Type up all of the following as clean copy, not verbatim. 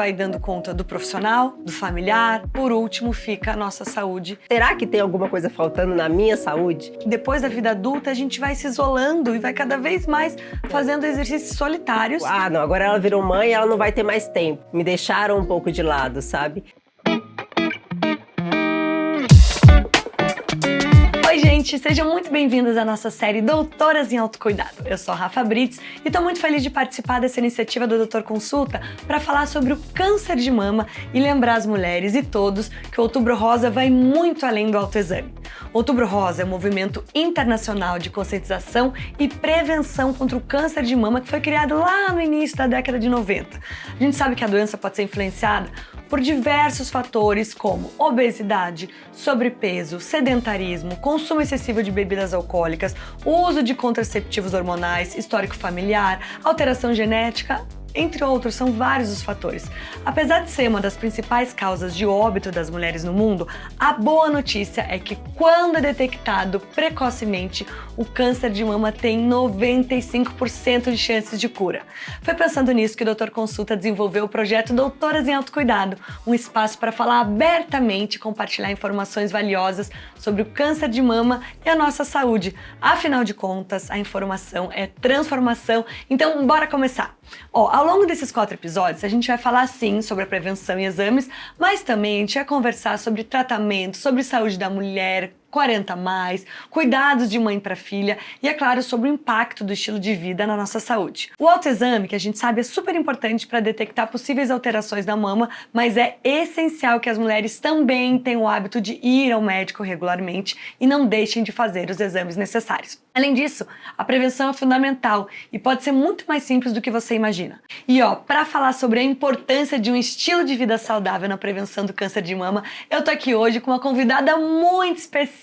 vai dando conta do profissional, do familiar, por último fica a nossa saúde. Será que tem alguma coisa faltando na minha saúde? Depois da vida adulta, a gente vai se isolando e vai cada vez mais fazendo exercícios solitários. Ah, não, agora ela virou mãe e ela não vai ter mais tempo. Me deixaram um pouco de lado, sabe? Oi, gente! Sejam muito bem-vindas à nossa série Doutoras em Autocuidado. Eu sou a Rafa Brits e estou muito feliz de participar dessa iniciativa do Doutor Consulta para falar sobre o câncer de mama e lembrar as mulheres e todos que o Outubro Rosa vai muito além do autoexame. Outubro Rosa é um movimento internacional de conscientização e prevenção contra o câncer de mama que foi criado lá no início da década de 90. A gente sabe que a doença pode ser influenciada por diversos fatores como obesidade, sobrepeso, sedentarismo, consumo excessivo de bebidas alcoólicas, uso de contraceptivos hormonais, histórico familiar, alteração genética, entre outros, são vários os fatores. Apesar de ser uma das principais causas de óbito das mulheres no mundo, a boa notícia é que quando é detectado precocemente, o câncer de mama tem 95% de chances de cura. Foi pensando nisso que o Doutor Consulta desenvolveu o projeto Doutoras em Autocuidado, um espaço para falar abertamente e compartilhar informações valiosas sobre o câncer de mama e a nossa saúde. Afinal de contas, a informação é transformação, então bora começar! Ao longo desses 4 episódios, a gente vai falar sim sobre a prevenção e exames, mas também a gente vai conversar sobre tratamento, sobre saúde da mulher, 40+, cuidados de mãe para filha e, é claro, sobre o impacto do estilo de vida na nossa saúde. O autoexame, que a gente sabe é super importante para detectar possíveis alterações da mama, mas é essencial que as mulheres também tenham o hábito de ir ao médico regularmente e não deixem de fazer os exames necessários. Além disso, a prevenção é fundamental e pode ser muito mais simples do que você imagina. E para falar sobre a importância de um estilo de vida saudável na prevenção do câncer de mama, eu tô aqui hoje com uma convidada muito especial,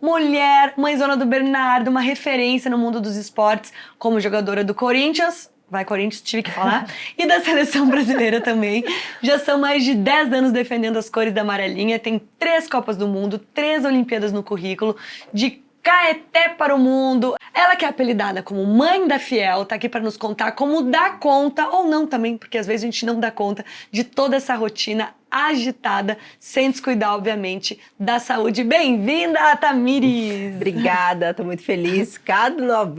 mulher, mãezona do Bernardo, uma referência no mundo dos esportes, como jogadora do Corinthians, vai Corinthians, tive que falar, e da seleção brasileira também. Já são mais de 10 anos defendendo as cores da amarelinha, tem 3 Copas do Mundo, 3 Olimpíadas no currículo, de Caeté para o mundo. Ela que é apelidada como Mãe da Fiel, tá aqui para nos contar como dar conta, ou não também, porque às vezes a gente não dá conta de toda essa rotina agitada, sem descuidar, obviamente, da saúde. Bem-vinda, Tamires! Obrigada, tô muito feliz.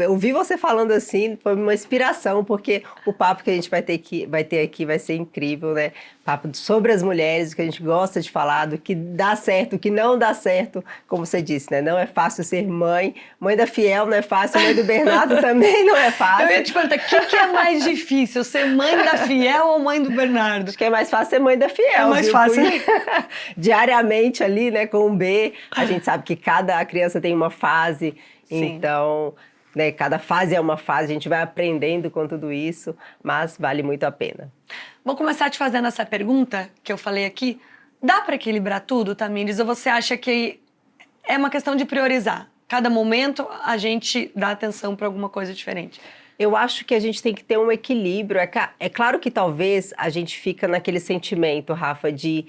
Ouvir você falando assim foi uma inspiração, porque o papo que a gente vai ter aqui vai ser incrível, né? Papo sobre as mulheres, que a gente gosta de falar, do que dá certo, o que não dá certo, como você disse, né? Não é fácil ser mãe. Mãe da Fiel não é fácil, mãe do Bernardo também não é fácil. Eu ia te perguntar, o que é mais difícil, ser mãe da Fiel ou mãe do Bernardo? Acho que é mais fácil ser mãe da Fiel. É mais fácil. Diariamente ali, né, com um B, a gente sabe que cada criança tem uma fase, Sim. Então, né, cada fase é uma fase, a gente vai aprendendo com tudo isso, mas vale muito a pena. Vou começar te fazendo essa pergunta que eu falei aqui. Dá para equilibrar tudo, Tamires, ou você acha que é uma questão de priorizar? Cada momento a gente dá atenção para alguma coisa diferente? Eu acho que a gente tem que ter um equilíbrio. É claro que talvez a gente fica naquele sentimento, Rafa, de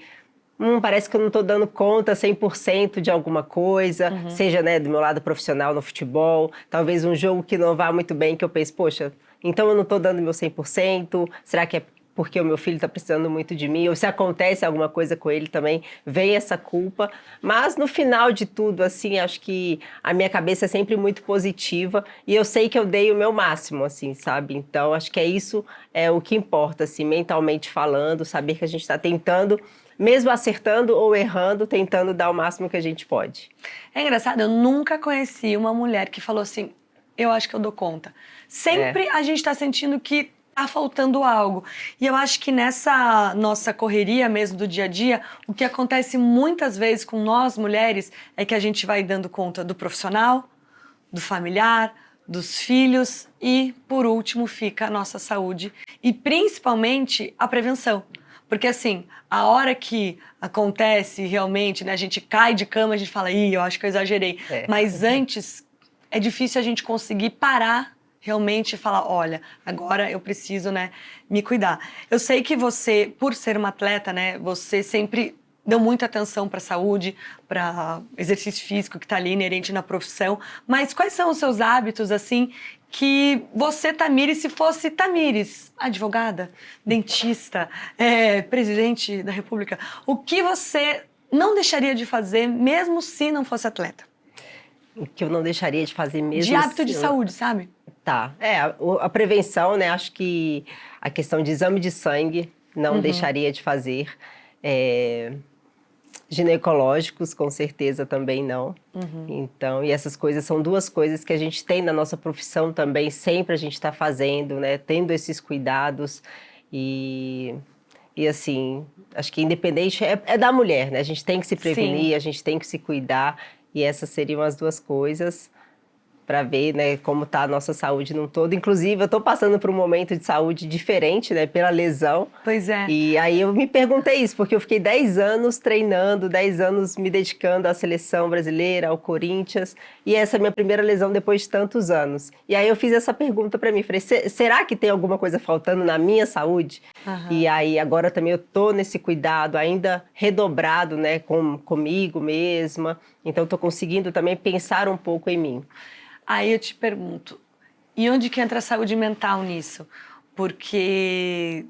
parece que eu não estou dando conta 100% de alguma coisa, seja, né, do meu lado profissional no futebol, talvez um jogo que não vá muito bem, que eu penso, poxa, então eu não estou dando meu 100%, será que é porque o meu filho está precisando muito de mim, ou se acontece alguma coisa com ele também, vem essa culpa. Mas no final de tudo, assim, acho que a minha cabeça é sempre muito positiva e eu sei que eu dei o meu máximo, assim, sabe? Então, acho que isso é o que importa, assim, mentalmente falando, saber que a gente está tentando, mesmo acertando ou errando, tentando dar o máximo que a gente pode. É engraçado, eu nunca conheci uma mulher que falou assim, eu acho que eu dou conta. Sempre a gente está sentindo que tá faltando algo. E eu acho que nessa nossa correria mesmo do dia a dia, o que acontece muitas vezes com nós mulheres é que a gente vai dando conta do profissional, do familiar, dos filhos e, por último, fica a nossa saúde e principalmente a prevenção. Porque assim, a hora que acontece realmente, né, a gente cai de cama, a gente fala, eu acho que eu exagerei. Mas antes, é difícil a gente conseguir parar realmente falar, olha, agora eu preciso, né, me cuidar. Eu sei que você, por ser uma atleta, né, você sempre deu muita atenção para a saúde, para exercício físico que está ali inerente na profissão, mas quais são os seus hábitos, assim, que você, Tamires, se fosse Tamires, advogada, dentista, presidente da República, o que você não deixaria de fazer mesmo se não fosse atleta? O que eu não deixaria de fazer mesmo... De hábito de saúde, sabe? Tá. A prevenção, né? Acho que a questão de exame de sangue não deixaria de fazer. Ginecológicos, com certeza, também não. Então, e essas coisas são duas coisas que a gente tem na nossa profissão também, sempre a gente está fazendo, né? Tendo esses cuidados e assim, acho que independente, é da mulher, né? A gente tem que se prevenir, a gente tem que se cuidar, e essas seriam as duas coisas para ver, né, como está a nossa saúde num todo. Inclusive, eu estou passando por um momento de saúde diferente, né, pela lesão. Pois é. E aí eu me perguntei isso, porque eu fiquei 10 anos treinando, 10 anos me dedicando à seleção brasileira, ao Corinthians, e essa é a minha primeira lesão depois de tantos anos. E aí eu fiz essa pergunta para mim, falei, será que tem alguma coisa faltando na minha saúde? E aí agora também eu tô nesse cuidado ainda redobrado, né, comigo mesma, então estou conseguindo também pensar um pouco em mim. Aí eu te pergunto, e onde que entra a saúde mental nisso? Porque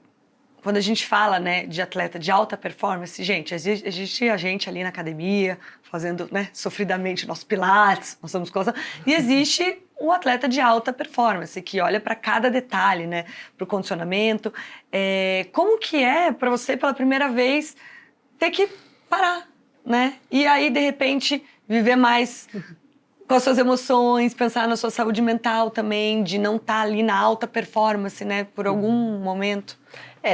quando a gente fala, né, de atleta de alta performance, gente, existe a gente ali na academia, fazendo, né, sofridamente nosso pilates, nossa musculação, e existe o atleta de alta performance, que olha para cada detalhe, né, para o condicionamento. Como que é para você, pela primeira vez, ter que parar, né? E aí, de repente, viver mais com as suas emoções, pensar na sua saúde mental também, de não estar ali na alta performance, né, por algum momento?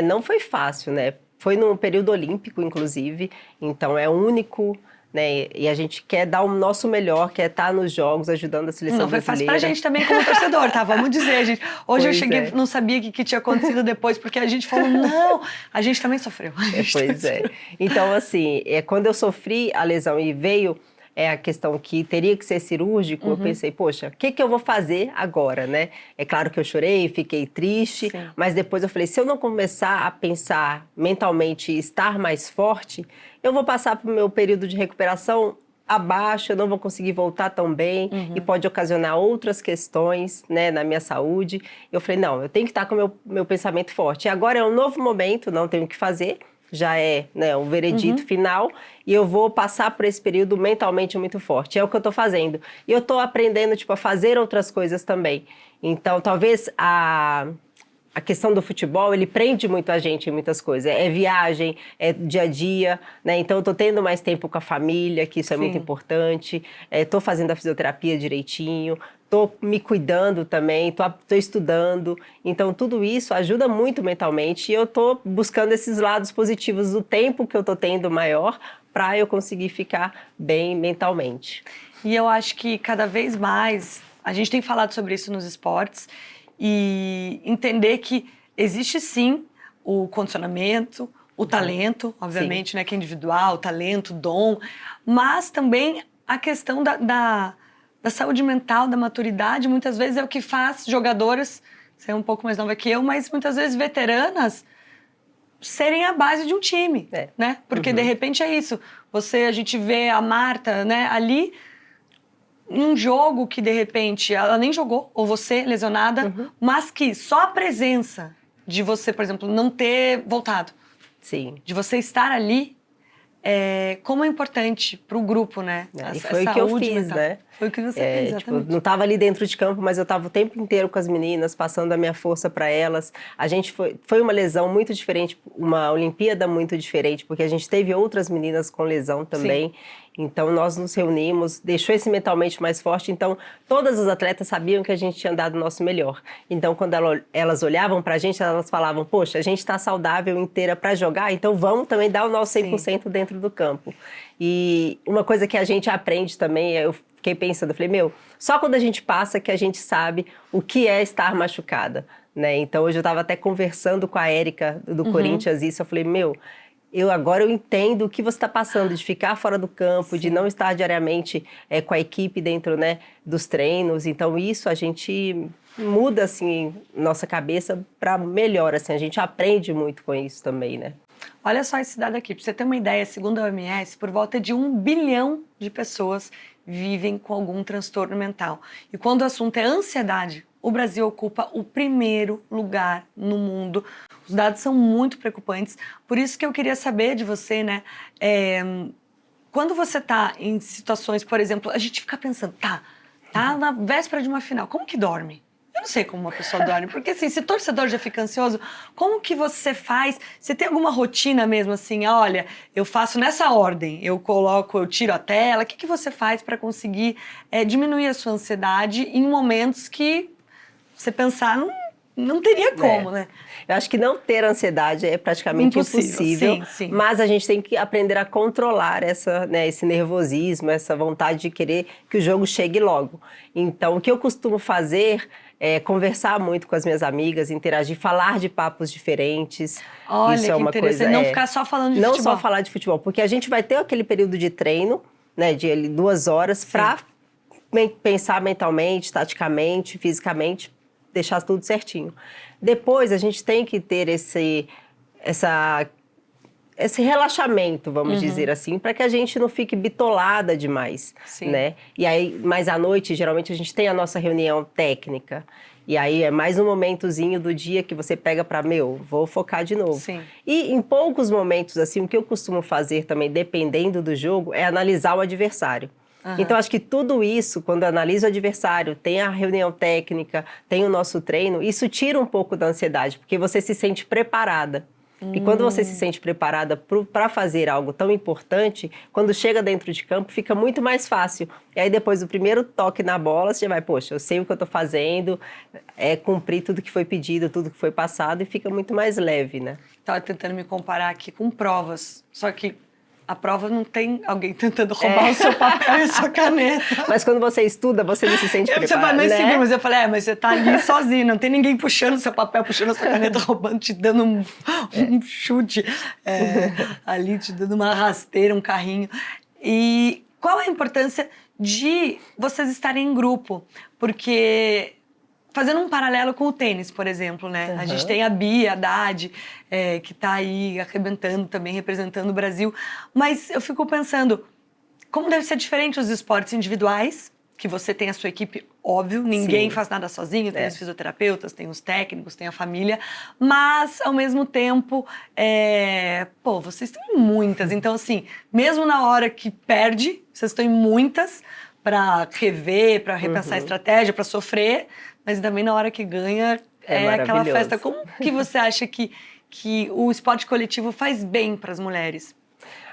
Não foi fácil, né? Foi no período olímpico, inclusive, então é único, né? E a gente quer dar o nosso melhor, quer estar nos jogos, ajudando a seleção brasileira. Não foi fácil pra gente também como torcedor, tá? Vamos dizer, gente. Hoje eu cheguei, não sabia o que tinha acontecido depois, porque a gente falou, não, a gente também sofreu. Pois é. Então, assim, quando eu sofri a lesão e veio a questão que teria que ser cirúrgico, eu pensei, poxa, o que eu vou fazer agora, né? É claro que eu chorei, fiquei triste, mas depois eu falei, se eu não começar a pensar mentalmente e estar mais forte, eu vou passar para o meu período de recuperação abaixo, eu não vou conseguir voltar tão bem e pode ocasionar outras questões, né, na minha saúde. Eu falei, não, eu tenho que estar com o meu pensamento forte. E agora é um novo momento, não tenho o que fazer, já é, né, o veredito final, e eu vou passar por esse período mentalmente muito forte. É o que eu estou fazendo. E eu estou aprendendo, tipo, a fazer outras coisas também. Então, talvez a questão do futebol, ele prende muito a gente em muitas coisas. É viagem, é dia a dia, né? Então, eu estou tendo mais tempo com a família, que isso é muito importante. Estou fazendo a fisioterapia direitinho. Estou me cuidando também, estou estudando. Então, tudo isso ajuda muito mentalmente. E eu estou buscando esses lados positivos do tempo que eu estou tendo maior para eu conseguir ficar bem mentalmente. E eu acho que cada vez mais, a gente tem falado sobre isso nos esportes, e entender que existe sim o condicionamento, o talento, obviamente, né, que é individual, talento, dom, mas também a questão da saúde mental, da maturidade, muitas vezes é o que faz jogadoras, você é um pouco mais nova que eu, mas muitas vezes veteranas, serem a base de um time, né? Porque de repente é isso, a gente vê a Marta, né, ali, um jogo que de repente ela nem jogou, ou você lesionada, mas que só a presença de você, por exemplo, não ter voltado, de você estar ali, como é importante para o grupo, né? E foi o que eu fiz, né? Foi o que você fez, exatamente. Tipo, não estava ali dentro de campo, mas eu estava o tempo inteiro com as meninas, passando a minha força para elas. A gente foi uma lesão muito diferente, uma Olimpíada muito diferente, porque a gente teve outras meninas com lesão também. Então, nós nos reunimos, deixou esse mentalmente mais forte. Então, todas as atletas sabiam que a gente tinha dado o nosso melhor. Então, quando elas olhavam pra gente, elas falavam, poxa, a gente está saudável inteira para jogar, então vamos também dar o nosso 100% dentro do campo. E uma coisa que a gente aprende também, eu fiquei pensando, eu falei, só quando a gente passa que a gente sabe o que é estar machucada, né? Então, hoje eu estava até conversando com a Érica do Corinthians isso, eu falei, agora eu entendo o que você está passando, de ficar fora do campo, de não estar diariamente com a equipe dentro, né, dos treinos. Então, isso a gente muda, assim, nossa cabeça para melhor, assim, a gente aprende muito com isso também, né? Olha só esse dado aqui, para você ter uma ideia, segundo a OMS, por volta de 1 bilhão de pessoas vivem com algum transtorno mental. E quando o assunto é ansiedade, o Brasil ocupa o primeiro lugar no mundo. Os dados são muito preocupantes, por isso que eu queria saber de você, né? Quando você está em situações, por exemplo, a gente fica pensando, tá na véspera de uma final, como que dorme? Eu não sei como uma pessoa dorme, porque assim, se torcedor já fica ansioso, como que você faz? Você tem alguma rotina mesmo assim, olha, eu faço nessa ordem, eu tiro a tela, o que você faz para conseguir diminuir a sua ansiedade em momentos que você pensar, não teria como, né? Eu acho que não ter ansiedade é praticamente impossível, sim. Mas a gente tem que aprender a controlar esse nervosismo, essa vontade de querer que o jogo chegue logo. Então, o que eu costumo fazer é conversar muito com as minhas amigas, interagir, falar de papos diferentes. Olha, isso é uma coisa, não ficar só falando de futebol. Não só falar de futebol, porque a gente vai ter aquele período de treino, né, de 2 horas, para pensar mentalmente, taticamente, fisicamente, deixar tudo certinho. Depois a gente tem que ter esse relaxamento, vamos dizer assim, para que a gente não fique bitolada demais, né? E aí, mais à noite, geralmente a gente tem a nossa reunião técnica. E aí é mais um momentozinho do dia que você pega para, vou focar de novo. Sim. E em poucos momentos, assim, o que eu costumo fazer também, dependendo do jogo, é analisar o adversário. Então, acho que tudo isso, quando analisa o adversário, tem a reunião técnica, tem o nosso treino, isso tira um pouco da ansiedade, porque você se sente preparada. E quando você se sente preparada para fazer algo tão importante, quando chega dentro de campo, fica muito mais fácil. E aí, depois do primeiro toque na bola, você já vai, poxa, eu sei o que eu estou fazendo, cumprir tudo que foi pedido, tudo que foi passado, e fica muito mais leve, né? Estava tentando me comparar aqui com provas, só que a prova não tem alguém tentando roubar o seu papel e a sua caneta. Mas quando você estuda, você não se sente preparado, Você vai, né? mas eu falei, mas você tá ali sozinho, não tem ninguém puxando seu papel, puxando a sua caneta, roubando, te dando um chute, ali te dando uma rasteira, um carrinho. E qual a importância de vocês estarem em grupo? Porque... Fazendo um paralelo com o tênis, por exemplo, né? A gente tem a Bia Haddad, que tá aí arrebentando também, representando o Brasil. Mas eu fico pensando, como deve ser diferente os esportes individuais, que você tem a sua equipe, óbvio, ninguém faz nada sozinho, tem os fisioterapeutas, tem os técnicos, tem a família, mas, ao mesmo tempo, vocês têm muitas. Então, assim, mesmo na hora que perde, vocês têm muitas para rever, para repensar a estratégia, para sofrer, mas também na hora que ganha é aquela festa. Como que você acha que o esporte coletivo faz bem para as mulheres?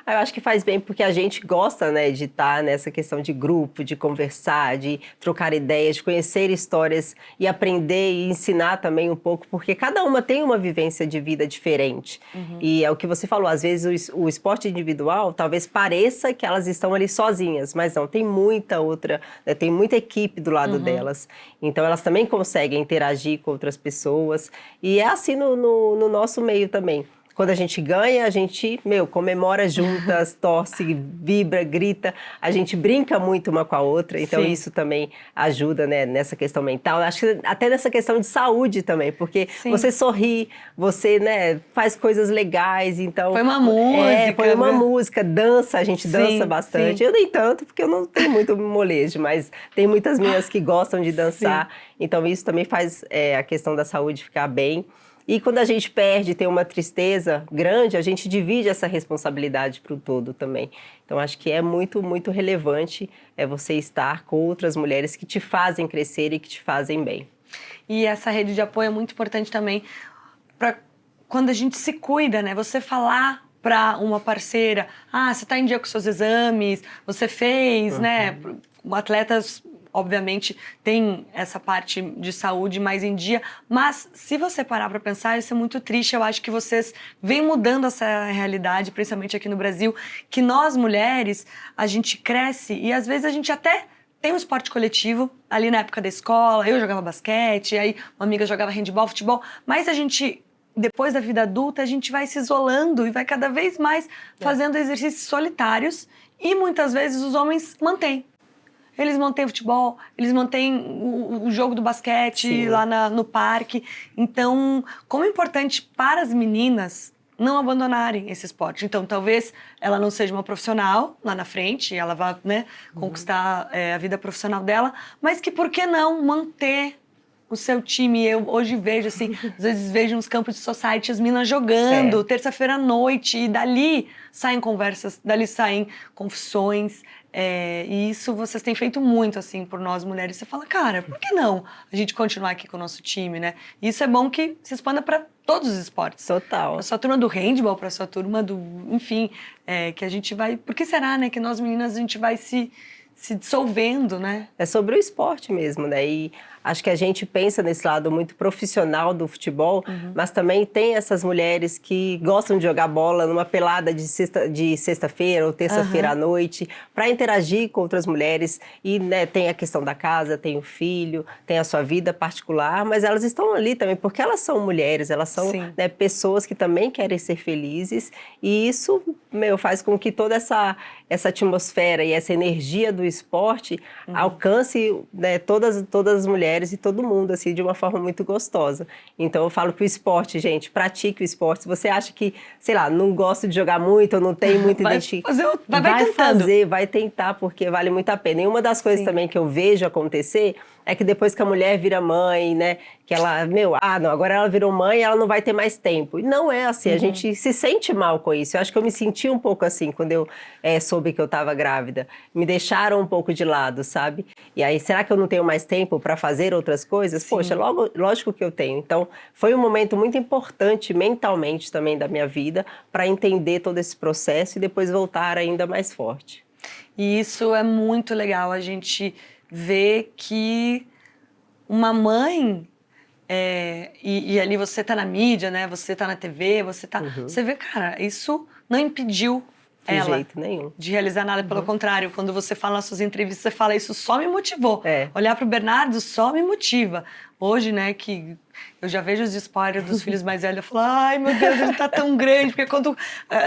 Eu acho que faz bem porque a gente gosta, né, de estar nessa questão de grupo, de conversar, de trocar ideias, de conhecer histórias e aprender e ensinar também um pouco, porque cada uma tem uma vivência de vida diferente. E é o que você falou, às vezes o esporte individual talvez pareça que elas estão ali sozinhas, mas não, tem muita outra, né, tem muita equipe do lado delas. Então elas também conseguem interagir com outras pessoas e é assim no nosso meio também. Quando a gente ganha, a gente, comemora juntas, torce, vibra, grita. A gente brinca muito uma com a outra. Então, isso também ajuda, né, nessa questão mental. Acho que até nessa questão de saúde também. Porque você sorri, você, né, faz coisas legais. Então, põe uma música. Põe uma música, dança. A gente dança bastante. Eu nem tanto, porque eu não tenho muito molejo. Mas tem muitas meninas que gostam de dançar. Então, isso também faz a questão da saúde ficar bem. E quando a gente perde, tem uma tristeza grande, a gente divide essa responsabilidade para o todo também. Então, acho que é muito, muito relevante você estar com outras mulheres que te fazem crescer e que te fazem bem. E essa rede de apoio é muito importante também para quando a gente se cuida, né? Você falar para uma parceira, você está em dia com seus exames, você fez, né? Atletas... Obviamente, tem essa parte de saúde mais em dia, mas se você parar para pensar, isso é muito triste. Eu acho que vocês vêm mudando essa realidade, principalmente aqui no Brasil, que nós, mulheres, a gente cresce e às vezes a gente até tem um esporte coletivo, ali na época da escola, eu jogava basquete, aí uma amiga jogava handebol, futebol, mas a gente... Depois da vida adulta, a gente vai se isolando e vai cada vez mais fazendo exercícios solitários e muitas vezes os homens mantêm. Eles mantêm o futebol, eles mantêm o jogo do basquete lá no parque. Então, como é importante para as meninas, não abandonarem esse esporte. Então, talvez ela não seja uma profissional lá na frente, ela vá, né, conquistar a vida profissional dela, mas que por que não manter o seu time? Eu hoje vejo, assim, às vezes vejo nos campos de society as meninas jogando, terça-feira à noite, e dali saem conversas, dali saem confissões, e isso vocês têm feito muito, assim, por nós mulheres. Você fala, cara, por que não a gente continuar aqui com o nosso time, né? E isso é bom que se expanda para todos os esportes. Total. Para sua turma do handball, para sua turma do... Enfim, que a gente vai... Por que será, né, que nós meninas a gente vai se dissolvendo, né? É sobre o esporte mesmo, né? E acho que a gente pensa nesse lado muito profissional do futebol, mas também tem essas mulheres que gostam de jogar bola numa pelada de sexta-feira ou terça-feira à noite, para interagir com outras mulheres. E, né, tem a questão da casa, tem o filho, tem a sua vida particular, mas elas estão ali também porque elas são mulheres, elas são, né, pessoas que também querem ser felizes. E isso, faz com que toda essa atmosfera e essa energia do esporte alcance, né, todas as mulheres e todo mundo, assim, de uma forma muito gostosa. Então, eu falo que o esporte, gente, pratique o esporte. Se você acha que, sei lá, não gosta de jogar muito ou não tem muita identificação, vai tentar, porque vale muito a pena. E uma das coisas também que eu vejo acontecer é que depois que a mulher vira mãe, né, que ela, agora ela virou mãe, ela não vai ter mais tempo. E não é assim, a gente se sente mal com isso. Eu acho que eu me senti um pouco assim quando eu soube que eu estava grávida. Me deixaram um pouco de lado, sabe? E aí, será que eu não tenho mais tempo para fazer outras coisas? Poxa, lógico que eu tenho. Então, foi um momento muito importante mentalmente também da minha vida para entender todo esse processo e depois voltar ainda mais forte. E isso é muito legal, a gente ver que uma mãe, e ali você tá na mídia, né? Você tá na TV, você vê, cara, isso não impediu ela de jeito nenhum de realizar nada, pelo contrário, quando você fala nas suas entrevistas, você fala, isso só me motivou. Olhar pro Bernardo só me motiva. Hoje, né, que eu já vejo os spoilers dos filhos mais velhos, eu falo, ai meu Deus, ele tá tão grande, porque quando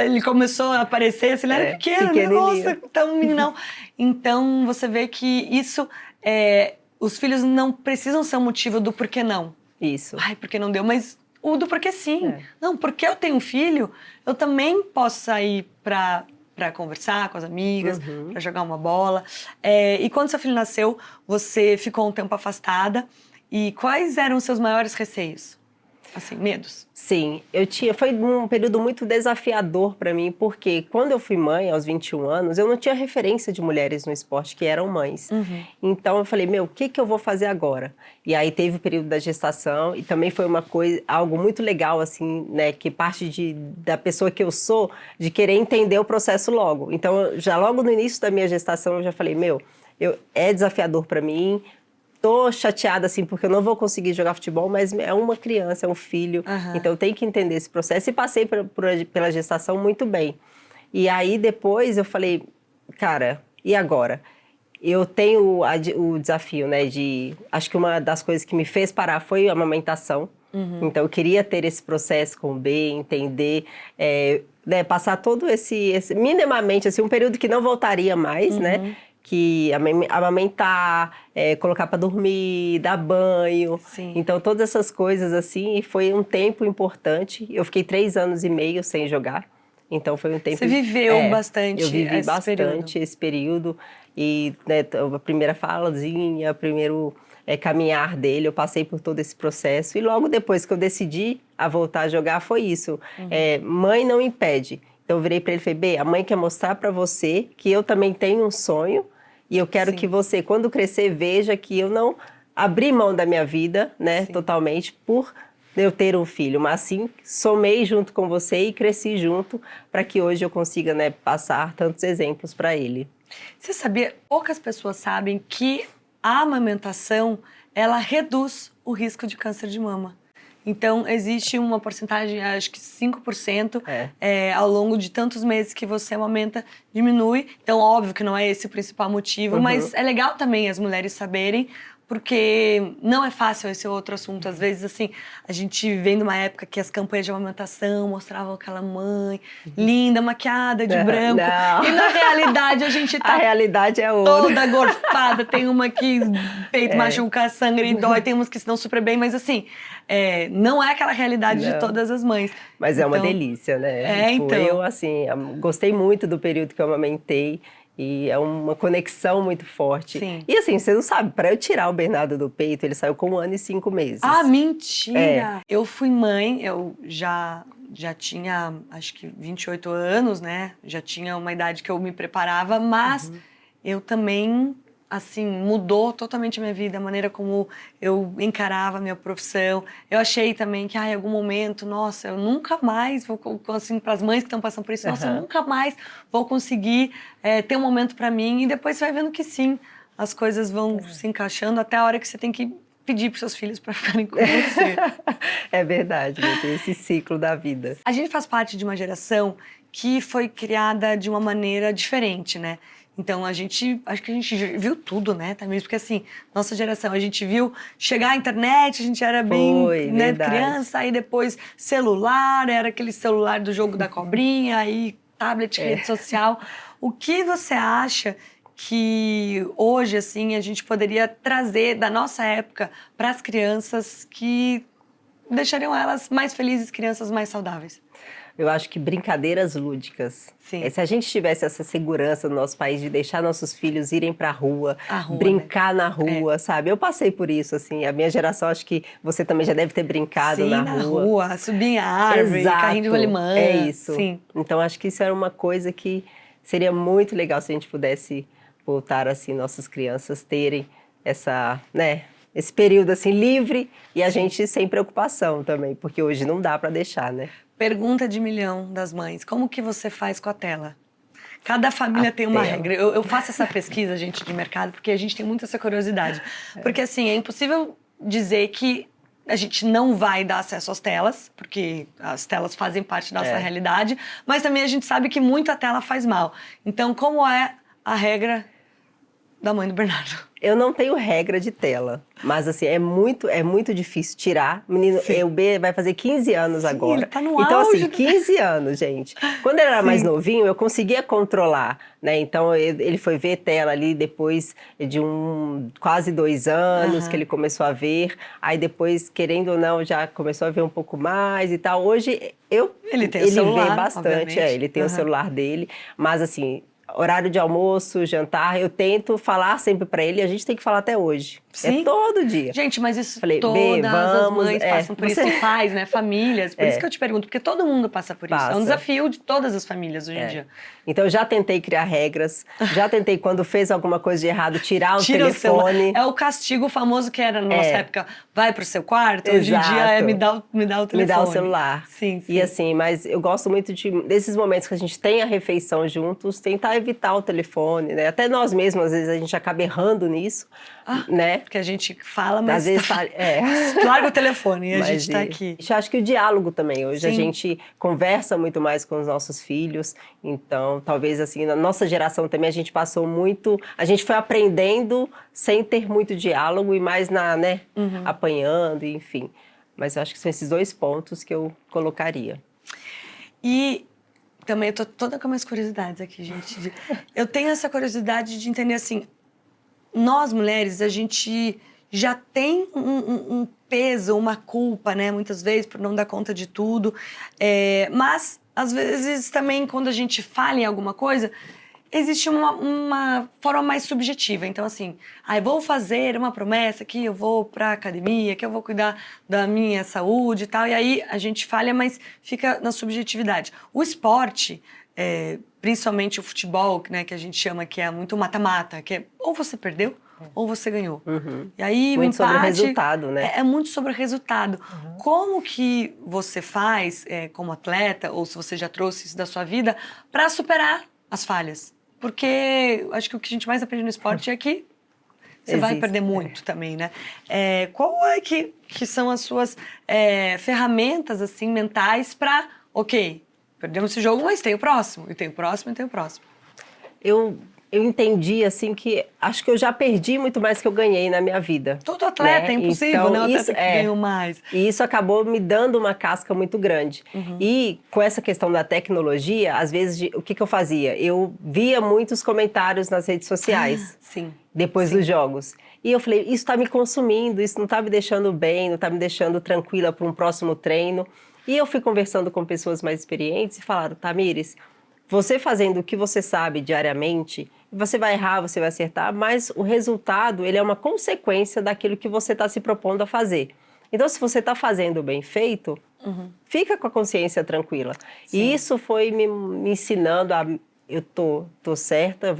ele começou a aparecer, assim, ele era pequeno, né? Nossa, tá um meninão. Então, você vê que isso, os filhos não precisam ser um motivo do porquê não. Isso. Ai, porque não deu, mas o do porquê sim. Não, porque eu tenho um filho, eu também posso sair para conversar com as amigas, para jogar uma bola. E quando seu filho nasceu, você ficou um tempo afastada. E quais eram os seus maiores receios? Assim, medos? Sim, foi um período muito desafiador para mim, porque quando eu fui mãe, aos 21 anos, eu não tinha referência de mulheres no esporte que eram mães. Então eu falei, o que eu vou fazer agora? E aí teve o período da gestação, e também foi algo muito legal, assim, né, que parte da pessoa que eu sou, de querer entender o processo logo. Então, já logo no início da minha gestação, eu já falei, é desafiador para mim. Tô chateada, assim, porque eu não vou conseguir jogar futebol, mas é uma criança, é um filho, então eu tenho que entender esse processo. E passei pela gestação muito bem. E aí, depois, eu falei, cara, e agora? Eu tenho o desafio, né, acho que uma das coisas que me fez parar foi a amamentação. Então, eu queria ter esse processo com o B, entender, né, passar todo esse minimamente, assim, um período que não voltaria mais, né? Que amamentar, colocar para dormir, dar banho. Então, todas essas coisas assim, e foi um tempo importante. Eu fiquei 3 anos e meio sem jogar, então foi um tempo... Você viveu bastante eu vivi bastante esse período. E, né, a primeira falazinha, o primeiro caminhar dele, eu passei por todo esse processo. E logo depois que eu decidi a voltar a jogar, foi isso. Mãe não impede. Então, eu virei para ele e falei, B, a mãe quer mostrar para você que eu também tenho um sonho e eu quero que você, quando crescer, veja que eu não abri mão da minha vida, né, totalmente, por eu ter um filho, mas sim, somei junto com você e cresci junto para que hoje eu consiga, né, passar tantos exemplos para ele. Você sabia, poucas pessoas sabem que a amamentação, ela reduz o risco de câncer de mama. Então, existe uma porcentagem, acho que 5%, ao longo de tantos meses que você amamenta, diminui. Então, óbvio que não é esse o principal motivo, mas é legal também as mulheres saberem, porque não é fácil esse outro assunto. Às vezes, assim, a gente vem de uma época que as campanhas de amamentação mostravam aquela mãe linda, maquiada, de branco. Não. E na realidade a gente A tá realidade é outra. toda gorfada. Tem uma que peito machuca, sangue e dói. Tem umas que se dão super bem, mas assim, não é aquela realidade de todas as mães. Mas é uma delícia, né? Tipo, eu, assim, gostei muito do período que eu amamentei. E é uma conexão muito forte. Sim. E assim, você não sabe, para eu tirar o Bernardo do peito, ele saiu com 1 ano e 5 meses. Ah, mentira! Eu fui mãe, eu já tinha, acho que 28 anos, né? Já tinha uma idade que eu me preparava, mas eu também, assim, mudou totalmente a minha vida, a maneira como eu encarava a minha profissão. Eu achei também que, em algum momento, nossa, eu nunca mais vou, assim, para as mães que estão passando por isso, nossa, eu nunca mais vou conseguir ter um momento para mim. E depois você vai vendo que sim, as coisas vão se encaixando até a hora que você tem que pedir para seus filhos para ficarem com você. É verdade, né? Tem esse ciclo da vida. A gente faz parte de uma geração que foi criada de uma maneira diferente, né? Então, acho que a gente viu tudo, né, também, porque assim, nossa geração, a gente viu chegar a internet, a gente era bem, né, criança, aí depois celular, era aquele celular do jogo da cobrinha, aí tablet, rede social. O que você acha que hoje, assim, a gente poderia trazer da nossa época para as crianças que deixariam elas mais felizes, crianças mais saudáveis? Eu acho que brincadeiras lúdicas. Sim. Se a gente tivesse essa segurança no nosso país de deixar nossos filhos irem pra rua, brincar na rua, sabe? Eu passei por isso, assim. A minha geração, acho que você também já deve ter brincado na rua. Subir em árvore, carrinho de rolimã. É isso. Sim. Então, acho que isso era uma coisa que seria muito legal se a gente pudesse voltar, assim, nossas crianças terem essa, né? Esse período, assim, livre e a gente sem preocupação também, porque hoje não dá para deixar, né? Pergunta de milhão das mães, como que você faz com a tela? Cada família tem uma regra. Eu faço essa pesquisa, gente, de mercado, porque a gente tem muita essa curiosidade. Porque, assim, é impossível dizer que a gente não vai dar acesso às telas, porque as telas fazem parte da nossa realidade, mas também a gente sabe que muita tela faz mal. Então, como é a regra da mãe do Bernardo? Eu não tenho regra de tela, mas assim, é muito difícil tirar. O menino, o B vai fazer 15 anos agora. Ele tá no então, auge. assim, 15 anos, gente. Quando ele era mais novinho, eu conseguia controlar, né? Então, ele foi ver tela ali depois de quase 2 anos que ele começou a ver. Aí depois, querendo ou não, já começou a ver um pouco mais e tal. Hoje, ele tem o celular, vê bastante, ele tem o celular dele. Mas assim, horário de almoço, jantar, eu tento falar sempre pra ele, a gente tem que falar até hoje. Sim. É todo dia. Gente, mas isso Falei, todas as vamos, mães passam por isso, pais, né, famílias. Por isso que eu te pergunto, porque todo mundo passa por isso. É um desafio de todas as famílias hoje em dia. Então, eu já tentei criar regras, já tentei, quando fez alguma coisa de errado, tirar o telefone. É o castigo famoso que era na nossa época, vai pro seu quarto, hoje em dia é me dá o telefone. Me dá o celular. Sim, sim. E assim, mas eu gosto muito desses momentos que a gente tem a refeição juntos, tentar evitar o telefone, né? Até nós mesmos, às vezes, a gente acaba errando nisso, né? Porque a gente fala, mas às vezes larga o telefone e a gente tá aqui. Eu acho que o diálogo também. Hoje a Sim. gente conversa muito mais com os nossos filhos. Então, talvez assim, na nossa geração também a gente passou muito... A gente foi aprendendo sem ter muito diálogo e mais né, apanhando, enfim. Mas eu acho que são esses 2 pontos que eu colocaria. E também eu tô toda com umas curiosidades aqui, gente. Eu tenho essa curiosidade de entender assim... Nós, mulheres, a gente já tem um peso, uma culpa, né? Muitas vezes, por não dar conta de tudo. Mas, às vezes, também, quando a gente fala em alguma coisa, existe uma forma mais subjetiva. Então, assim, vou fazer uma promessa que eu vou pra academia, que eu vou cuidar da minha saúde e tal. E aí, a gente falha, mas fica na subjetividade. O esporte... principalmente o futebol, né, que a gente chama que é muito mata-mata, que é ou você perdeu ou você ganhou. E aí muito o empate sobre o resultado, né? É muito sobre o resultado. Como que você faz como atleta, ou se você já trouxe isso da sua vida, para superar as falhas? Porque acho que o que a gente mais aprende no esporte é que você vai perder muito também, né? Qual é que são as suas ferramentas assim mentais para, ok, perdemos esse jogo, mas tem o próximo, e tem o próximo, e tem o próximo. eu entendi, assim, que acho que eu já perdi muito mais que eu ganhei na minha vida. Todo atleta, é impossível, então, né? O isso atleta que ganhou mais. E isso acabou me dando uma casca muito grande. Uhum. E com essa questão da tecnologia, às vezes, o que eu fazia? Eu via muitos comentários nas redes sociais. Sim. Depois dos jogos. E eu falei, isso está me consumindo, isso não está me deixando bem, não está me deixando tranquila para um próximo treino. E eu fui conversando com pessoas mais experientes e falaram, Tamires, você fazendo o que você sabe diariamente, você vai errar, você vai acertar, mas o resultado, ele é uma consequência daquilo que você está se propondo a fazer. Então, se você está fazendo bem feito, fica com a consciência tranquila. Sim. E isso foi me ensinando a... Eu tô certa, eu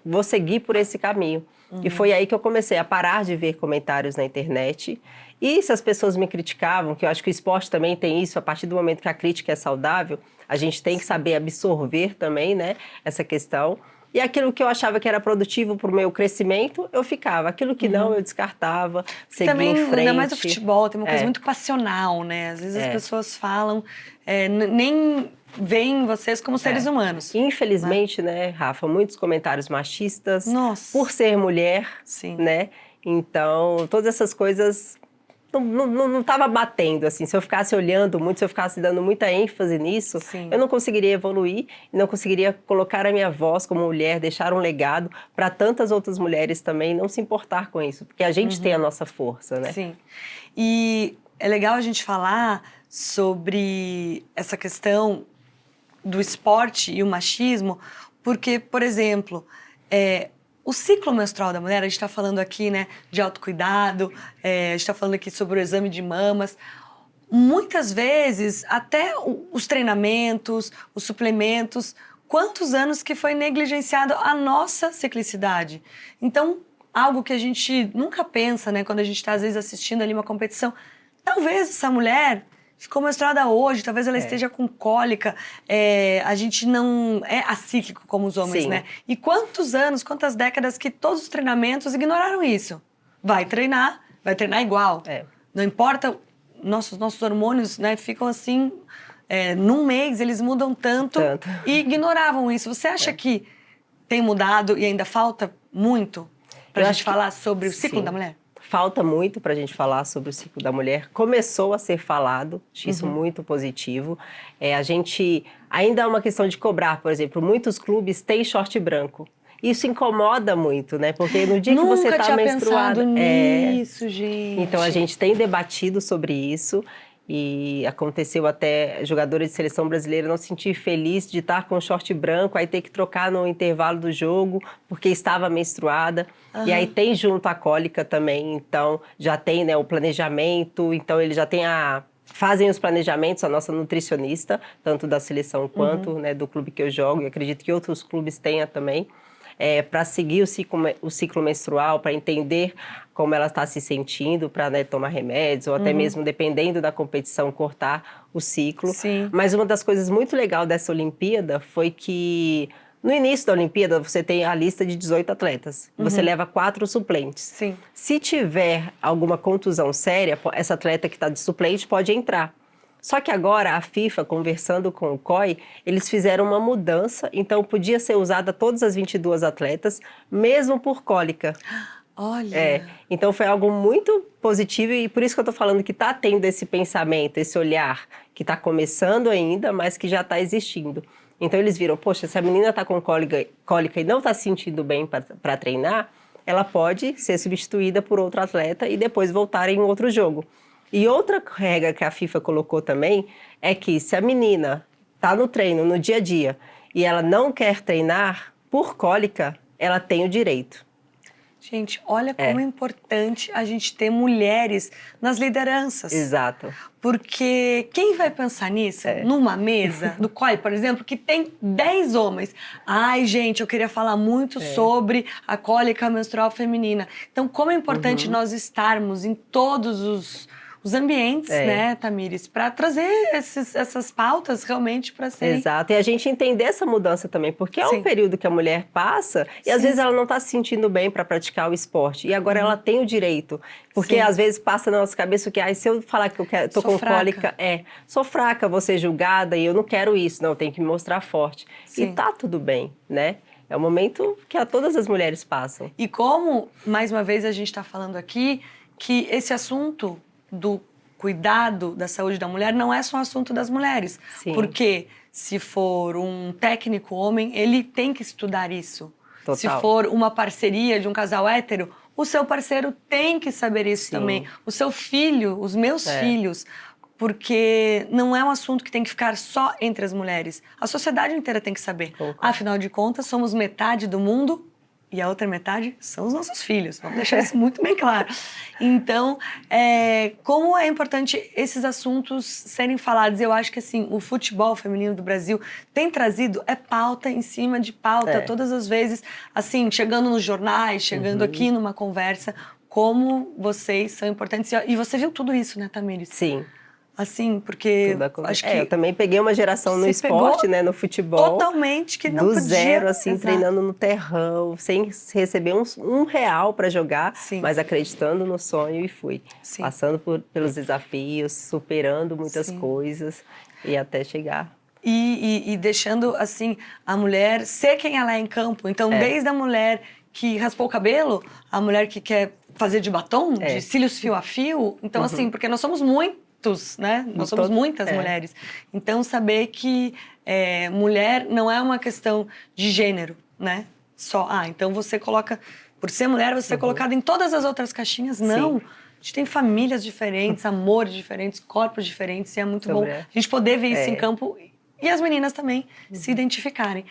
vou seguir por esse caminho. E foi aí que eu comecei a parar de ver comentários na internet. E se as pessoas me criticavam, que eu acho que o esporte também tem isso, a partir do momento que a crítica é saudável, a gente tem que saber absorver também, né, essa questão. E aquilo que eu achava que era produtivo para o meu crescimento, eu ficava. Aquilo que não, eu descartava, seguia também, em frente. Ainda mais o futebol, tem uma coisa muito passional, né? Às vezes as pessoas falam, nem veem vocês como seres humanos. Infelizmente, né, Rafa, muitos comentários machistas. Nossa. Por ser mulher, Sim. né? Então, todas essas coisas não estava batendo, assim. Se eu ficasse olhando muito, se eu ficasse dando muita ênfase nisso, eu não conseguiria evoluir, não conseguiria colocar a minha voz como mulher, deixar um legado para tantas outras mulheres também não se importar com isso, porque a gente tem a nossa força, né? Sim. E é legal a gente falar sobre essa questão do esporte e o machismo, porque, por exemplo, o ciclo menstrual da mulher, a gente está falando aqui, né, de autocuidado, a gente está falando aqui sobre o exame de mamas. Muitas vezes, até os treinamentos, os suplementos, quantos anos que foi negligenciado a nossa ciclicidade. Então, algo que a gente nunca pensa, né, quando a gente está, às vezes, assistindo ali uma competição, talvez essa mulher ficou menstruada hoje, talvez ela esteja com cólica, a gente não é acíclico como os homens, né? E quantos anos, quantas décadas que todos os treinamentos ignoraram isso? Vai treinar igual. Não importa, nossos hormônios, né, ficam assim, num mês eles mudam tanto e ignoravam isso. Você acha que tem mudado e ainda falta muito pra gente falar sobre o ciclo da mulher? Falta muito para a gente falar sobre o ciclo da mulher. Começou a ser falado, acho isso muito positivo. A gente ainda é uma questão de cobrar, por exemplo, muitos clubes têm short branco. Isso incomoda muito, né? Porque no dia que você está menstruada, nisso, gente. Então a gente tem debatido sobre isso. E aconteceu até jogadora de seleção brasileira não se sentir feliz de estar com short branco, aí ter que trocar no intervalo do jogo porque estava menstruada. E aí tem junto a cólica também, então já tem, né, o planejamento, então ele já tem fazem os planejamentos, a nossa nutricionista, tanto da seleção quanto, né, do clube que eu jogo, e acredito que outros clubes tenham também. Para seguir o ciclo menstrual, para entender como ela está se sentindo, para, né, tomar remédios, ou até mesmo, dependendo da competição, cortar o ciclo. Sim. Mas uma das coisas muito legais dessa Olimpíada foi que, no início da Olimpíada, você tem a lista de 18 atletas. Você leva 4 suplentes. Sim. Se tiver alguma contusão séria, essa atleta que está de suplente pode entrar. Só que agora a FIFA, conversando com o COI, eles fizeram uma mudança, então podia ser usada todas as 22 atletas, mesmo por cólica. Olha! Então foi algo muito positivo e por isso que eu estou falando que está tendo esse pensamento, esse olhar, que está começando ainda, mas que já está existindo. Então eles viram, poxa, se a menina está com cólica e não está se sentindo bem para treinar, ela pode ser substituída por outro atleta e depois voltar em outro jogo. E outra regra que a FIFA colocou também é que se a menina está no treino, no dia a dia, e ela não quer treinar por cólica, ela tem o direito. Gente, olha como é importante a gente ter mulheres nas lideranças. Exato. Porque quem vai pensar nisso numa mesa do COI, por exemplo, que tem 10 homens? Ai, gente, eu queria falar muito sobre a cólica menstrual feminina. Então, como é importante nós estarmos em todos os ambientes, né, Tamires, para trazer essas pautas realmente para serem... Exato, e a gente entender essa mudança também, porque é um período que a mulher passa e às vezes ela não está se sentindo bem para praticar o esporte, e agora ela tem o direito, porque às vezes passa na nossa cabeça que, se eu falar que eu tô com cólica, sou fraca, vou ser julgada e eu não quero isso, não, eu tenho que me mostrar forte. E tá tudo bem, né? É um momento que todas as mulheres passam. E como, mais uma vez, a gente está falando aqui, que esse assunto do cuidado da saúde da mulher não é só um assunto das mulheres. Sim. Porque se for um técnico homem, ele tem que estudar isso. Total. Se for uma parceria de um casal hétero, o seu parceiro tem que saber isso também. O seu filho, os meus filhos, porque não é um assunto que tem que ficar só entre as mulheres. A sociedade inteira tem que saber. Afinal de contas, somos metade do mundo e a outra metade são os nossos filhos. Vamos deixar isso muito bem claro. Então, como é importante esses assuntos serem falados? Eu acho que assim, o futebol feminino do Brasil tem trazido pauta em cima de pauta todas as vezes, assim, chegando nos jornais, chegando aqui numa conversa, como vocês são importantes. E você viu tudo isso, né, Tamires? Sim. Assim, porque acho que eu também peguei uma geração no esporte, né, no futebol. Totalmente, que não do podia. Zero, assim, Exato. treinando no terrão, sem receber um real para jogar, mas acreditando no sonho e fui. Sim. Passando pelos desafios, superando muitas coisas e até chegar. E deixando, assim, a mulher ser quem ela é em campo. Então, desde a mulher que raspou o cabelo, a mulher que quer fazer de batom, de cílios fio a fio. Então, assim, porque nós somos muitos, né? Nós somos muitas mulheres. Então, saber que mulher não é uma questão de gênero, né? Só, então você coloca... Por ser mulher, você é colocada em todas as outras caixinhas. Não. A gente tem famílias diferentes, amores diferentes, corpos diferentes. E é muito bom a gente poder ver isso em campo e as meninas também se identificarem.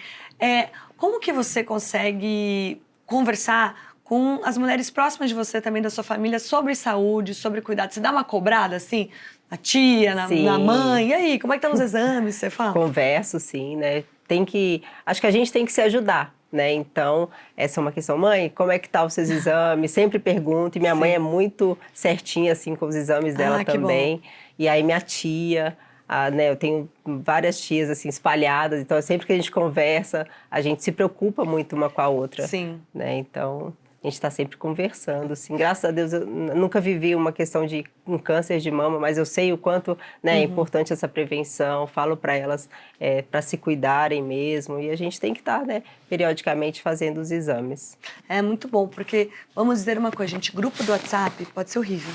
Como que você consegue conversar com as mulheres próximas de você também, da sua família, sobre saúde, sobre cuidado? Você dá uma cobrada, assim, na tia, na mãe? E aí, como é que estão os exames? Você fala? Converso, sim, né? Acho que a gente tem que se ajudar, né? Então, essa é uma questão. Mãe, como é que tá os seus exames? Sempre pergunto. E minha mãe é muito certinha, assim, com os exames dela também. Bom. E aí, minha tia... né, eu tenho várias tias assim espalhadas, então sempre que a gente conversa, a gente se preocupa muito uma com a outra. Sim. Né? Então, a gente está sempre conversando. Assim. Graças a Deus, eu nunca vivi uma questão de um câncer de mama, mas eu sei o quanto é importante essa prevenção. Falo para elas para se cuidarem mesmo. E a gente tem que estar, né, periodicamente fazendo os exames. É muito bom, porque, vamos dizer uma coisa, gente, grupo do WhatsApp pode ser horrível.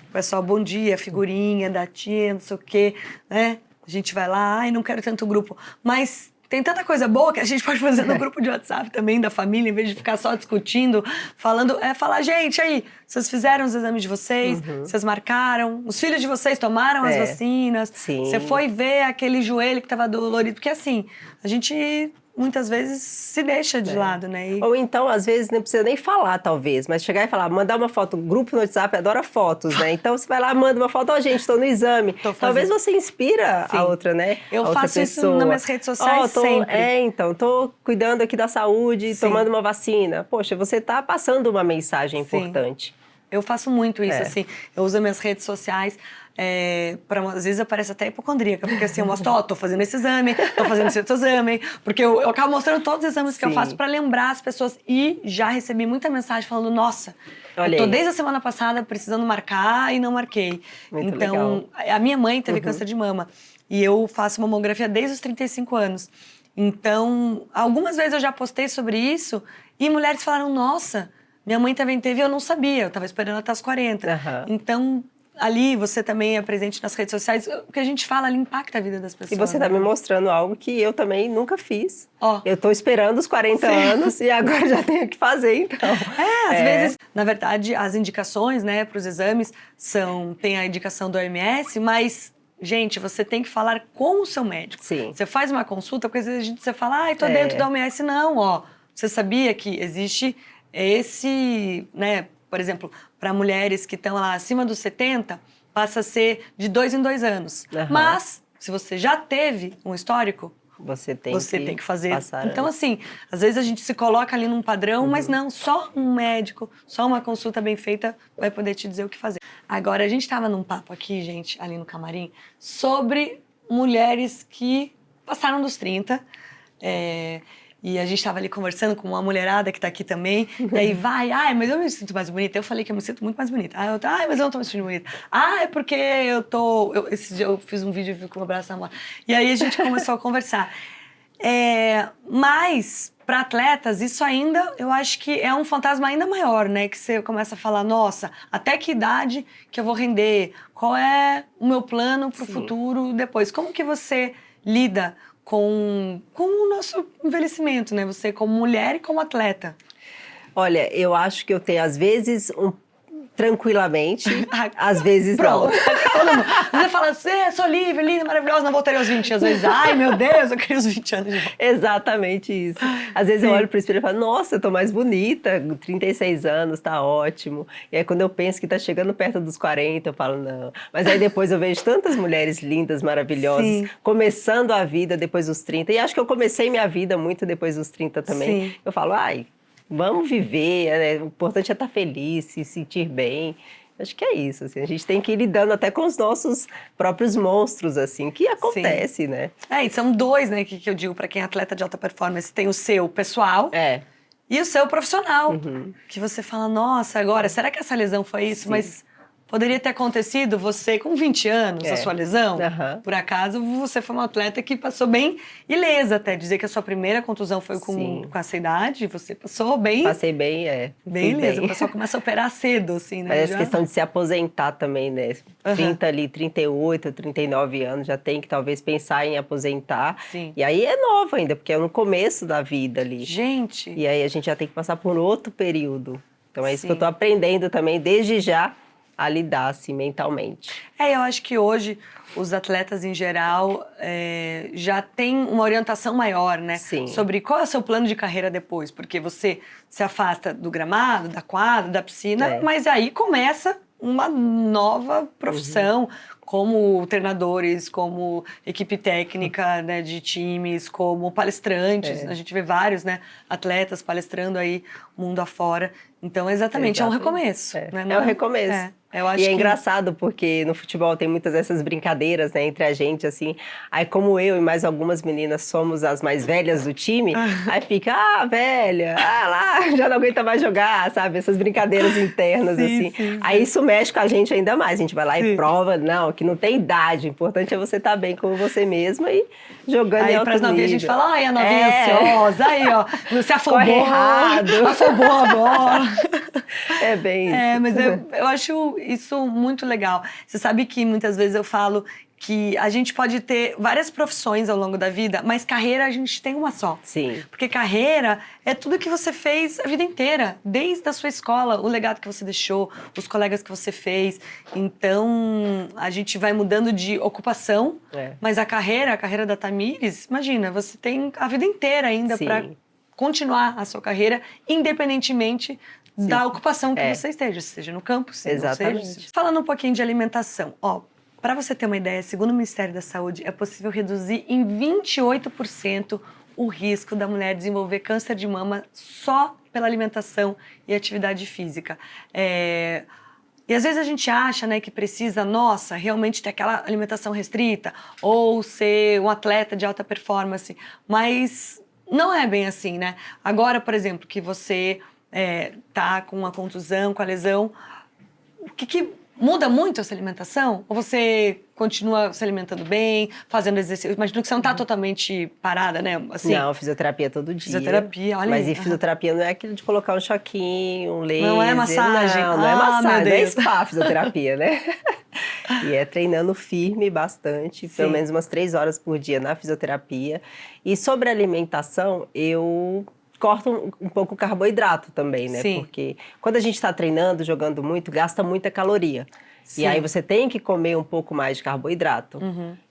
O pessoal, bom dia, figurinha da tia, não sei o quê, né? A gente vai lá, não quero tanto grupo. Mas tem tanta coisa boa que a gente pode fazer no grupo de WhatsApp também, da família, em vez de ficar só discutindo, falando, falar, gente, aí, vocês fizeram os exames de vocês, vocês marcaram, os filhos de vocês tomaram as vacinas, você foi ver aquele joelho que estava dolorido, porque assim, a gente... muitas vezes se deixa de lado, né? Ou então, às vezes, não precisa nem falar, talvez, mas chegar e falar, mandar uma foto, grupo no WhatsApp adora fotos, né? Então, você vai lá, manda uma foto, gente, estou no exame. Talvez você inspira a outra, né? Eu faço isso nas minhas redes sociais sempre. Então, tô cuidando aqui da saúde, tomando uma vacina. Poxa, você tá passando uma mensagem importante. Eu faço muito isso, assim. Eu uso as minhas redes sociais... às vezes eu pareço até hipocondríaca, porque assim, eu mostro, tô fazendo esse exame, tô fazendo esse outro exame, porque eu acabo mostrando todos os exames que eu faço para lembrar as pessoas. E já recebi muita mensagem falando, nossa, eu tô desde a semana passada precisando marcar e não marquei. Muito então, legal. A minha mãe teve câncer de mama e eu faço mamografia desde os 35 anos. Então, algumas vezes eu já postei sobre isso e mulheres falaram, nossa, minha mãe também teve e eu não sabia, eu tava esperando até os 40. Então... ali você também é presente nas redes sociais. O que a gente fala ali impacta a vida das pessoas. E você está me mostrando algo que eu também nunca fiz. Oh. Eu estou esperando os 40 anos e agora já tenho que fazer, então. Às vezes, na verdade, as indicações, né, para os exames tem a indicação do OMS, mas, gente, você tem que falar com o seu médico. Sim. Você faz uma consulta, porque às vezes você fala, tô dentro da OMS. Não, você sabia que existe esse, né, por exemplo, para mulheres que estão lá acima dos 70, passa a ser de 2 em 2 anos. Mas, se você já teve um histórico, você tem que fazer. Então, assim, às vezes a gente se coloca ali num padrão, mas não, só um médico, só uma consulta bem feita vai poder te dizer o que fazer. Agora, a gente estava num papo aqui, gente, ali no camarim, sobre mulheres que passaram dos 30, e a gente estava ali conversando com uma mulherada que está aqui também. E aí mas eu me sinto mais bonita. Eu falei que eu me sinto muito mais bonita. Mas eu não tô me sentindo bonita. É porque esse dia eu fiz um vídeo com o meu braço na mão. E aí a gente começou a conversar. Mas para atletas, isso ainda, eu acho que é um fantasma ainda maior, né? Que você começa a falar, nossa, até que idade que eu vou render? Qual é o meu plano para o futuro depois? Como que você lida com o nosso envelhecimento, né? Você como mulher e como atleta. Olha, eu acho que eu tenho, às vezes, tranquilamente, às vezes não. Você fala assim, sou livre, linda, maravilhosa, não voltaria aos 20. Às vezes, ai meu Deus, eu queria os 20 anos de volta. Exatamente isso. Às vezes eu olho pro espelho e falo, nossa, eu tô mais bonita, 36 anos, tá ótimo. E aí quando eu penso que tá chegando perto dos 40, eu falo, não. Mas aí depois eu vejo tantas mulheres lindas, maravilhosas, começando a vida depois dos 30. E acho que eu comecei minha vida muito depois dos 30 também. Eu falo, ai, vamos viver, né? O importante é estar feliz, se sentir bem. Acho que é isso, assim, a gente tem que ir lidando até com os nossos próprios monstros, assim, que acontece, né? E são dois, né, que eu digo para quem é atleta de alta performance, tem o seu pessoal e o seu profissional, que você fala, nossa, agora, será que essa lesão foi isso? Mas poderia ter acontecido você com 20 anos, a sua lesão. Por acaso, você foi uma atleta que passou bem ilesa até. Dizer que a sua primeira contusão foi com essa idade, você passou bem... Passei bem, bem ilesa. O pessoal começa a operar cedo, assim, né? Mas essa questão de se aposentar também, né? 38, 39 anos, já tem que talvez pensar em aposentar. E aí é nova ainda, porque é no começo da vida ali. Gente! E aí a gente já tem que passar por outro período. Então é isso que eu tô aprendendo também, desde já, a lidar, assim, mentalmente. Eu acho que hoje os atletas, em geral, já têm uma orientação maior, né? Sobre qual é o seu plano de carreira depois. Porque você se afasta do gramado, da quadra, da piscina, mas aí começa uma nova profissão, como treinadores, como equipe técnica, né, de times, como palestrantes. A gente vê vários, né, atletas palestrando aí mundo afora. Então, exatamente, é um recomeço. Né? É um recomeço. Eu acho e é engraçado porque no futebol tem muitas dessas brincadeiras, né, entre a gente, assim. Aí como eu e mais algumas meninas somos as mais velhas do time, aí fica, velha, lá, já não aguenta mais jogar, sabe? Essas brincadeiras internas, assim. Aí isso mexe com a gente ainda mais. A gente vai lá e prova, não, que não tem idade. O importante é você estar bem com você mesma e jogando em alto nível. Aí pras novinhas a gente fala, ai, a novinha ansiosa, aí, ó, você afobou, afobou a bola. É bem isso. Mas eu acho isso muito legal. Você sabe que muitas vezes eu falo que a gente pode ter várias profissões ao longo da vida, mas carreira a gente tem uma só. Porque carreira é tudo que você fez a vida inteira, desde a sua escola, o legado que você deixou, os colegas que você fez. Então, a gente vai mudando de ocupação, mas a carreira da Tamires, imagina, você tem a vida inteira ainda para continuar a sua carreira, independentemente da ocupação que você esteja, seja no campo, seja. Falando um pouquinho de alimentação, para você ter uma ideia, segundo o Ministério da Saúde, é possível reduzir em 28% o risco da mulher desenvolver câncer de mama só pela alimentação e atividade física. E às vezes a gente acha, né, que precisa, realmente ter aquela alimentação restrita ou ser um atleta de alta performance, mas não é bem assim, né? Agora, por exemplo, que você tá com uma contusão, com a lesão, o que muda muito essa alimentação? Ou você continua se alimentando bem, fazendo exercício? Imagino que você não está totalmente parada, né? Assim. Não, fisioterapia todo dia. Fisioterapia, olha. Mas e fisioterapia não é aquilo de colocar um choquinho, um laser. Não é massagem. Não é massagem, é spa, fisioterapia, né? E é treinando firme bastante, pelo menos umas 3 horas por dia na fisioterapia. E sobre a alimentação, eu corto um pouco o carboidrato também, né? Porque quando a gente está treinando, jogando muito, gasta muita caloria. E aí você tem que comer um pouco mais de carboidrato.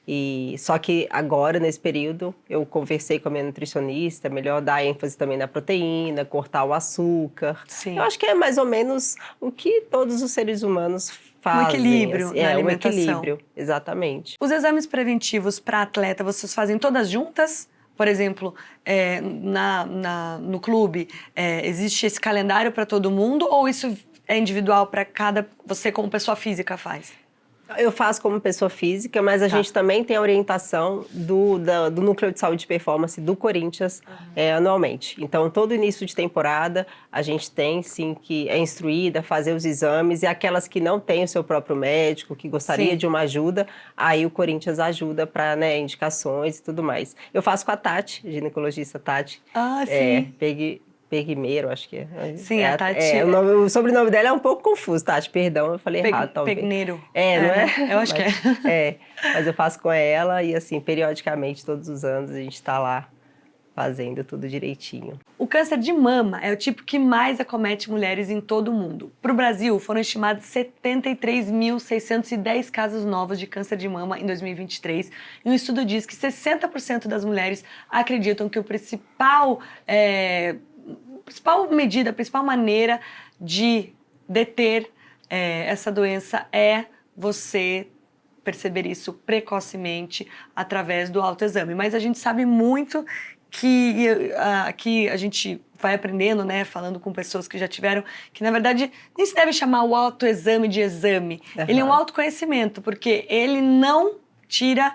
E só que agora, nesse período, eu conversei com a minha nutricionista, melhor dar ênfase também na proteína, cortar o açúcar. Eu acho que é mais ou menos o que todos os seres humanos fazem. Um equilíbrio na alimentação. Um equilíbrio, exatamente. Os exames preventivos para atleta, vocês fazem todas juntas? Por exemplo, no clube, existe esse calendário para todo mundo ou isso é individual para você como pessoa física faz? Eu faço como pessoa física, mas a gente também tem a orientação do Núcleo de Saúde e Performance do Corinthians anualmente. Então, todo início de temporada, a gente tem, sim, que é instruída a fazer os exames, e aquelas que não têm o seu próprio médico, que gostaria de uma ajuda, aí o Corinthians ajuda para, né, indicações e tudo mais. Eu faço com a Tati, ginecologista Tati. Sim. Perguimeiro, acho que é. Sim, a Tati. O sobrenome dela é um pouco confuso, Tati, perdão, eu falei errado, talvez. Pegneiro. Não é? Eu acho que é. Mas eu faço com ela e, assim, periodicamente, todos os anos, a gente tá lá fazendo tudo direitinho. O câncer de mama é o tipo que mais acomete mulheres em todo o mundo. Para o Brasil, foram estimados 73.610 casos novos de câncer de mama em 2023. E um estudo diz que 60% das mulheres acreditam que a principal medida, a principal maneira de deter essa doença é você perceber isso precocemente através do autoexame. Mas a gente sabe muito que aqui a gente vai aprendendo, né, falando com pessoas que já tiveram, que na verdade nem se deve chamar o autoexame de exame. Ele é um autoconhecimento, porque ele não tira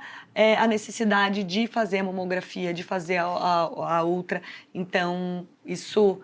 a necessidade de fazer a mamografia, de fazer a ultra. Então, isso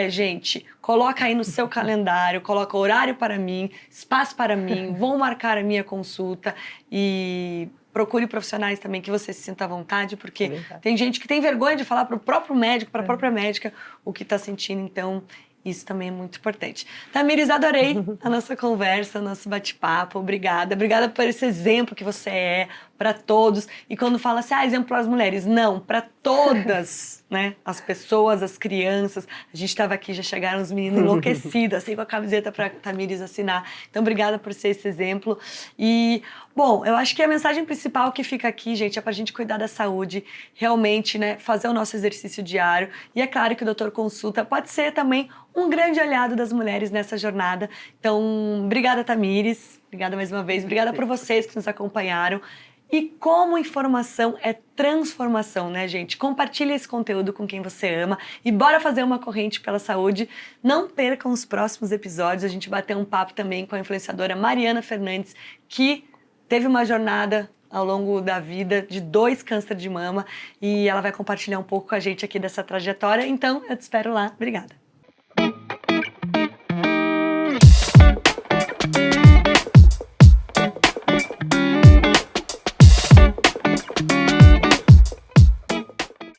gente, coloca aí no seu calendário, coloca horário para mim, espaço para mim, vou marcar a minha consulta e procure profissionais também que você se sinta à vontade, porque tem gente que tem vergonha de falar para o próprio médico, para a própria médica, o que está sentindo, então isso também é muito importante. Tamires, adorei a nossa conversa, o nosso bate-papo, obrigada. Obrigada por esse exemplo que você é para todos. E quando fala assim, exemplo para as mulheres, não, para todas, né? As pessoas, as crianças. A gente estava aqui, já chegaram os meninos enlouquecidos, assim, com a camiseta para Tamires assinar. Então, obrigada por ser esse exemplo. E, bom, eu acho que a mensagem principal que fica aqui, gente, é para a gente cuidar da saúde, realmente, né? Fazer o nosso exercício diário. E é claro que o Doutor Consulta pode ser também um grande aliado das mulheres nessa jornada. Então, obrigada, Tamires. Obrigada mais uma vez. Obrigada por vocês que nos acompanharam. E como informação é transformação, né, gente? Compartilhe esse conteúdo com quem você ama e bora fazer uma corrente pela saúde. Não percam os próximos episódios. A gente bateu um papo também com a influenciadora Mariana Fernandes, que teve uma jornada ao longo da vida de 2 cânceres de mama e ela vai compartilhar um pouco com a gente aqui dessa trajetória. Então, eu te espero lá. Obrigada.